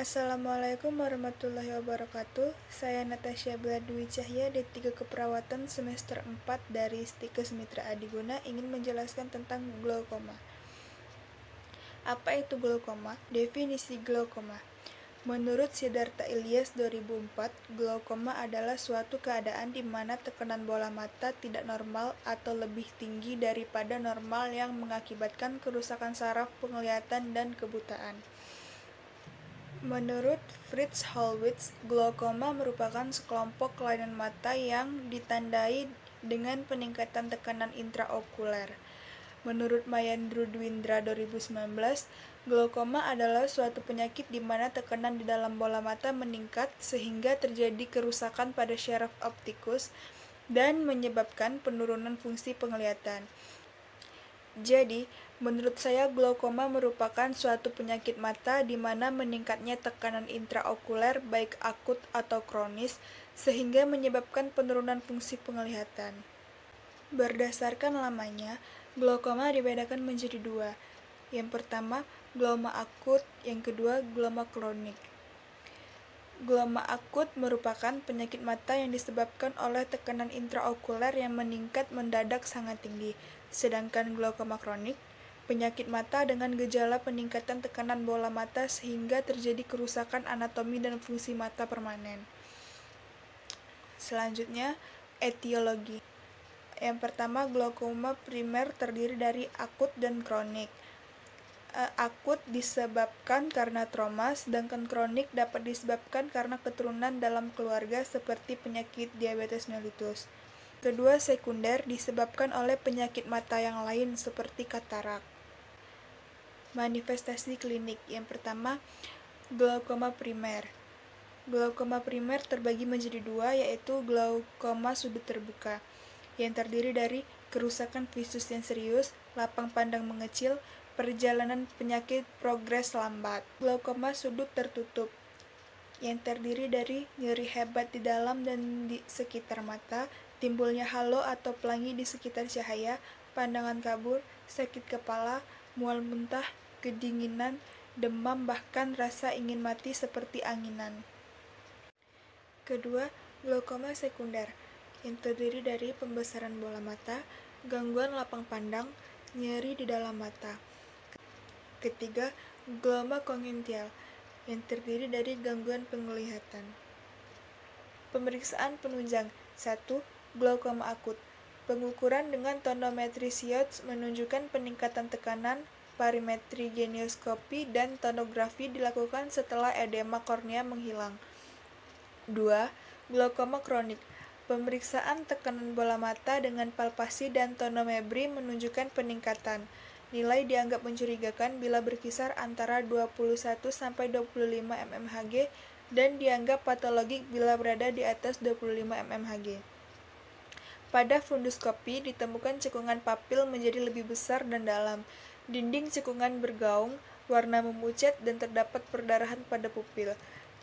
Assalamualaikum warahmatullahi wabarakatuh. Saya Natasha Bladwi Cahya, D3 Keperawatan semester 4 dari Stikes Mitra Adiguna ingin menjelaskan tentang glaukoma. Apa itu glaukoma? Definisi glaukoma. Menurut Siddhartha Ilyas 2004, glaukoma adalah suatu keadaan di mana tekanan bola mata tidak normal atau lebih tinggi daripada normal yang mengakibatkan kerusakan saraf penglihatan dan kebutaan. Menurut Fritz Hollwitz, glaukoma merupakan sekelompok kelainan mata yang ditandai dengan peningkatan tekanan intraokuler. Menurut Mayandru Dwindra 2019, glaukoma adalah suatu penyakit di mana tekanan di dalam bola mata meningkat sehingga terjadi kerusakan pada syaraf optikus dan menyebabkan penurunan fungsi penglihatan. Jadi, menurut saya glaukoma merupakan suatu penyakit mata di mana meningkatnya tekanan intraokuler baik akut atau kronis sehingga menyebabkan penurunan fungsi penglihatan. Berdasarkan lamanya, glaukoma dibedakan menjadi dua. Yang pertama, glaukoma akut, yang kedua, glaukoma kronik. Glaukoma akut merupakan penyakit mata yang disebabkan oleh tekanan intraokuler yang meningkat mendadak sangat tinggi. Sedangkan glaukoma kronik, penyakit mata dengan gejala peningkatan tekanan bola mata sehingga terjadi kerusakan anatomi dan fungsi mata permanen. Selanjutnya, etiologi. Yang pertama, glaukoma primer terdiri dari akut dan kronik. Akut disebabkan karena trauma, sedangkan kronik dapat disebabkan karena keturunan dalam keluarga seperti penyakit diabetes mellitus. Kedua, sekunder disebabkan oleh penyakit mata yang lain seperti katarak. Manifestasi klinik. Yang pertama, glaukoma primer. Glaukoma primer terbagi menjadi dua, yaitu glaukoma sudut terbuka, yang terdiri dari kerusakan visus yang serius, lapang pandang mengecil, perjalanan penyakit progres lambat. Glaukoma sudut tertutup, yang terdiri dari nyeri hebat di dalam dan di sekitar mata, timbulnya halo atau pelangi di sekitar cahaya, pandangan kabur, sakit kepala, mual muntah, kedinginan, demam, bahkan rasa ingin mati seperti anginan. Kedua, glaukoma sekunder, yang terdiri dari pembesaran bola mata, gangguan lapang pandang, nyeri di dalam mata. Ketiga, glaukoma kongenital, yang terdiri dari gangguan penglihatan. Pemeriksaan penunjang. 1. Glaukoma akut. Pengukuran dengan tonometri Siotz menunjukkan peningkatan tekanan, parimetri genioskopi, dan tonografi dilakukan setelah edema kornea menghilang. 2. Glaukoma kronik. Pemeriksaan tekanan bola mata dengan palpasi dan tonometri menunjukkan peningkatan. Nilai dianggap mencurigakan bila berkisar antara 21-25 mmHg dan dianggap patologik bila berada di atas 25 mmHg. Pada funduskopi ditemukan cekungan papil menjadi lebih besar dan dalam, dinding cekungan bergaung, warna memucat dan terdapat perdarahan pada pupil.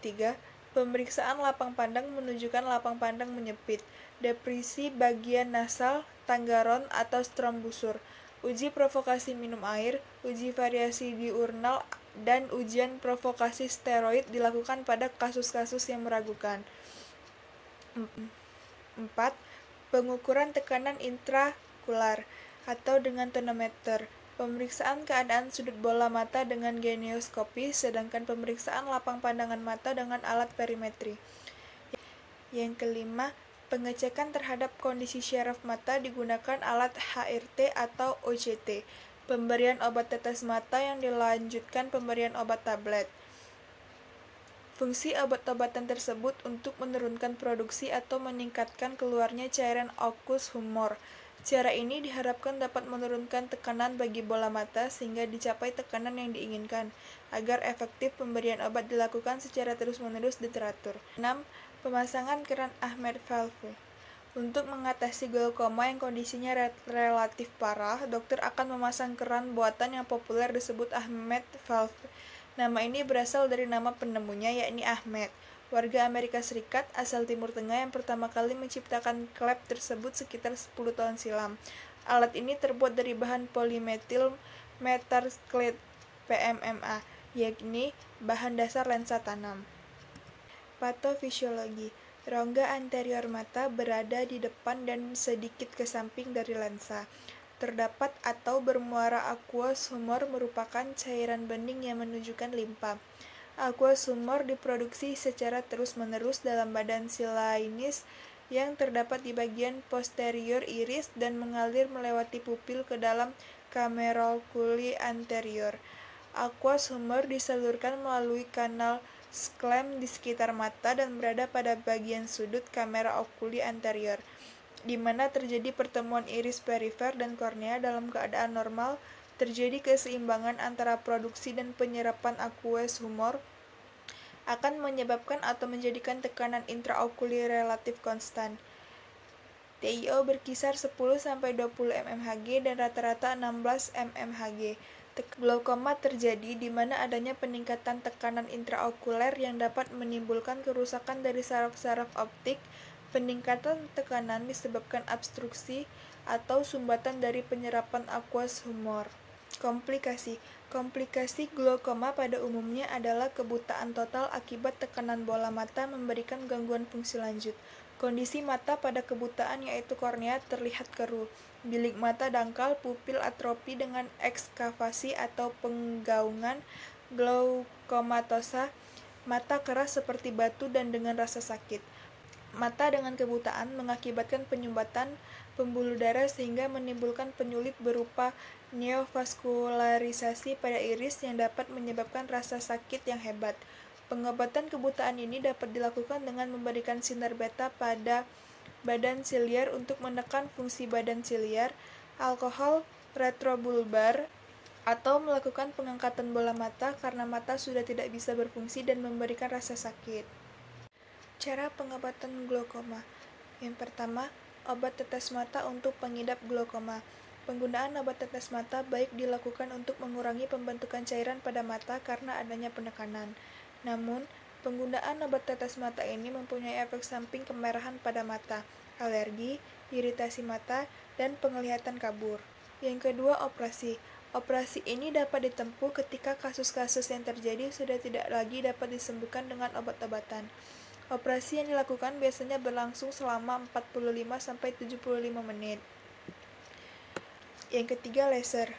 3. Pemeriksaan lapang pandang menunjukkan lapang pandang menyempit, depresi bagian nasal, tanggaron atau strombusur. Uji provokasi minum air, uji variasi diurnal, dan ujian provokasi steroid dilakukan pada kasus-kasus yang meragukan. 4. Pengukuran tekanan intraokular atau dengan tonometer. Pemeriksaan keadaan sudut bola mata dengan genioskopi, sedangkan pemeriksaan lapang pandangan mata dengan alat perimetri. Yang kelima, pengecekan terhadap kondisi syaraf mata digunakan alat HRT atau OCT. Pemberian obat tetes mata yang dilanjutkan pemberian obat tablet. Fungsi obat-obatan tersebut untuk menurunkan produksi atau meningkatkan keluarnya cairan okus humor. Cara ini diharapkan dapat menurunkan tekanan bagi bola mata sehingga dicapai tekanan yang diinginkan, agar efektif pemberian obat dilakukan secara terus-menerus dan teratur. 6. Pemasangan keran Ahmed valve. Untuk mengatasi glaukoma yang kondisinya relatif parah, dokter akan memasang keran buatan yang populer disebut Ahmed valve. Nama ini berasal dari nama penemunya, yakni Ahmed, warga Amerika Serikat asal Timur Tengah yang pertama kali menciptakan klep tersebut sekitar 10 tahun silam. Alat ini terbuat dari bahan polimetil metarclate PMMA yakni bahan dasar lensa tanam. Patofisiologi. Rongga anterior mata berada di depan dan sedikit ke samping dari lensa. Terdapat atau bermuara aqueous humor merupakan cairan bening yang menunjukkan limpa. Aqueous humor diproduksi secara terus-menerus dalam badan silainis yang terdapat di bagian posterior iris dan mengalir melewati pupil ke dalam camera oculi anterior. Aqueous humor disalurkan melalui kanal sclem di sekitar mata dan berada pada bagian sudut camera oculi anterior, di mana terjadi pertemuan iris perifer dan kornea. Dalam keadaan normal, terjadi keseimbangan antara produksi dan penyerapan aqueous humor akan menyebabkan atau menjadikan tekanan intraokuler relatif konstan. TiO berkisar 10-20 mmHg dan rata-rata 16 mmHg. Glaukoma terjadi di mana adanya peningkatan tekanan intraokuler yang dapat menimbulkan kerusakan dari saraf-saraf optik. Peningkatan tekanan disebabkan obstruksi atau sumbatan dari penyerapan aqueous humor. Komplikasi. Komplikasi glaukoma pada umumnya adalah kebutaan total akibat tekanan bola mata memberikan gangguan fungsi lanjut. Kondisi mata pada kebutaan yaitu kornea terlihat keruh, bilik mata dangkal, pupil atrofi dengan ekskavasi atau penggaungan, glaukomatosa, mata keras seperti batu dan dengan rasa sakit. Mata dengan kebutaan mengakibatkan penyumbatan pembuluh darah sehingga menimbulkan penyulit berupa neovaskularisasi pada iris yang dapat menyebabkan rasa sakit yang hebat. Pengobatan kebutaan ini dapat dilakukan dengan memberikan sinar beta pada badan siliar untuk menekan fungsi badan siliar, alkohol retrobulbar, atau melakukan pengangkatan bola mata karena mata sudah tidak bisa berfungsi dan memberikan rasa sakit. Cara pengobatan glaukoma. Yang pertama, obat tetes mata untuk pengidap glaukoma. Penggunaan obat tetes mata baik dilakukan untuk mengurangi pembentukan cairan pada mata karena adanya penekanan. Namun, penggunaan obat tetes mata ini mempunyai efek samping kemerahan pada mata, alergi, iritasi mata, dan penglihatan kabur. Yang kedua, operasi. Operasi ini dapat ditempuh ketika kasus-kasus yang terjadi sudah tidak lagi dapat disembuhkan dengan obat-obatan. Operasi yang dilakukan biasanya berlangsung selama 45-75 menit. Yang ketiga, laser.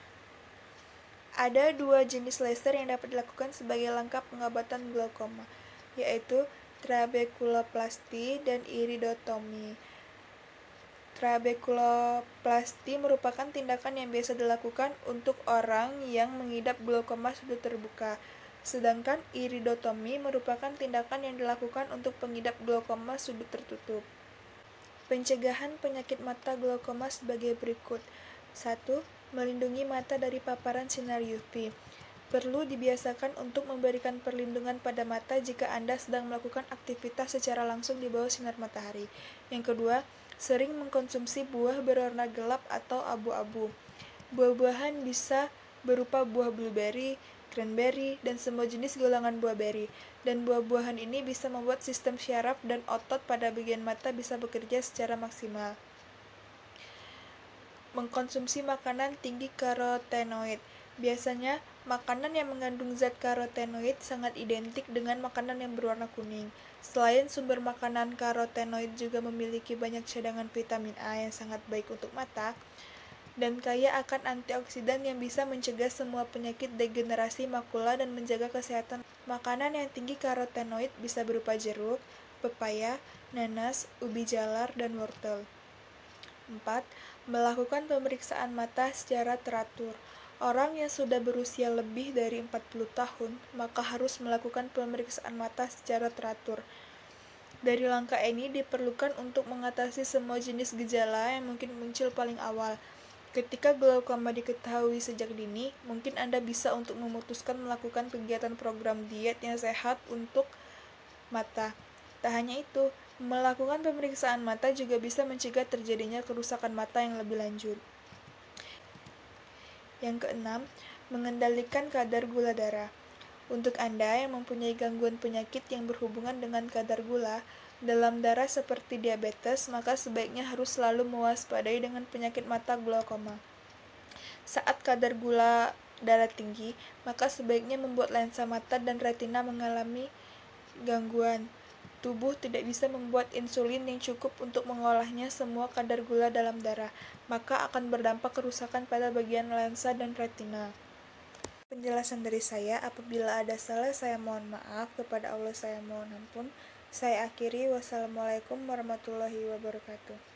Ada dua jenis laser yang dapat dilakukan sebagai langkah pengobatan glaukoma, yaitu trabekuloplasti dan iridotomi. Trabekuloplasti merupakan tindakan yang biasa dilakukan untuk orang yang mengidap glaukoma sudut terbuka, sedangkan iridotomi merupakan tindakan yang dilakukan untuk pengidap glaukoma sudut tertutup. Pencegahan penyakit mata glaukoma sebagai berikut. 1. Melindungi mata dari paparan sinar UV. Perlu dibiasakan untuk memberikan perlindungan pada mata jika Anda sedang melakukan aktivitas secara langsung di bawah sinar matahari. Yang kedua, sering mengkonsumsi buah berwarna gelap atau abu-abu. Buah-buahan bisa berupa buah blueberry, cranberry, dan semua jenis golongan buah beri. Dan buah-buahan ini bisa membuat sistem syaraf dan otot pada bagian mata bisa bekerja secara maksimal. Mengkonsumsi makanan tinggi karotenoid. Biasanya, makanan yang mengandung zat karotenoid sangat identik dengan makanan yang berwarna kuning. Selain sumber makanan karotenoid juga memiliki banyak cadangan vitamin A yang sangat baik untuk mata, dan kaya akan antioksidan yang bisa mencegah semua penyakit degenerasi makula dan menjaga kesehatan. Makanan yang tinggi karotenoid bisa berupa jeruk, pepaya, nanas, ubi jalar, dan wortel. 4. Melakukan pemeriksaan mata secara teratur. Orang yang sudah berusia lebih dari 40 tahun, maka harus melakukan pemeriksaan mata secara teratur. Dari langkah ini diperlukan untuk mengatasi semua jenis gejala yang mungkin muncul paling awal. Ketika glaukoma diketahui sejak dini, mungkin Anda bisa untuk memutuskan melakukan kegiatan program diet yang sehat untuk mata. Tak hanya itu, melakukan pemeriksaan mata juga bisa mencegah terjadinya kerusakan mata yang lebih lanjut. Yang keenam, mengendalikan kadar gula darah. Untuk Anda yang mempunyai gangguan penyakit yang berhubungan dengan kadar gula dalam darah seperti diabetes, maka sebaiknya harus selalu mewaspadai dengan penyakit mata glaukoma. Saat kadar gula darah tinggi, maka sebaiknya membuat lensa mata dan retina mengalami gangguan. Tubuh tidak bisa membuat insulin yang cukup untuk mengolahnya semua kadar gula dalam darah, maka akan berdampak kerusakan pada bagian lensa dan retina. Penjelasan dari saya, apabila ada salah saya mohon maaf, kepada Allah saya mohon ampun. Saya akhiri, wassalamualaikum warahmatullahi wabarakatuh.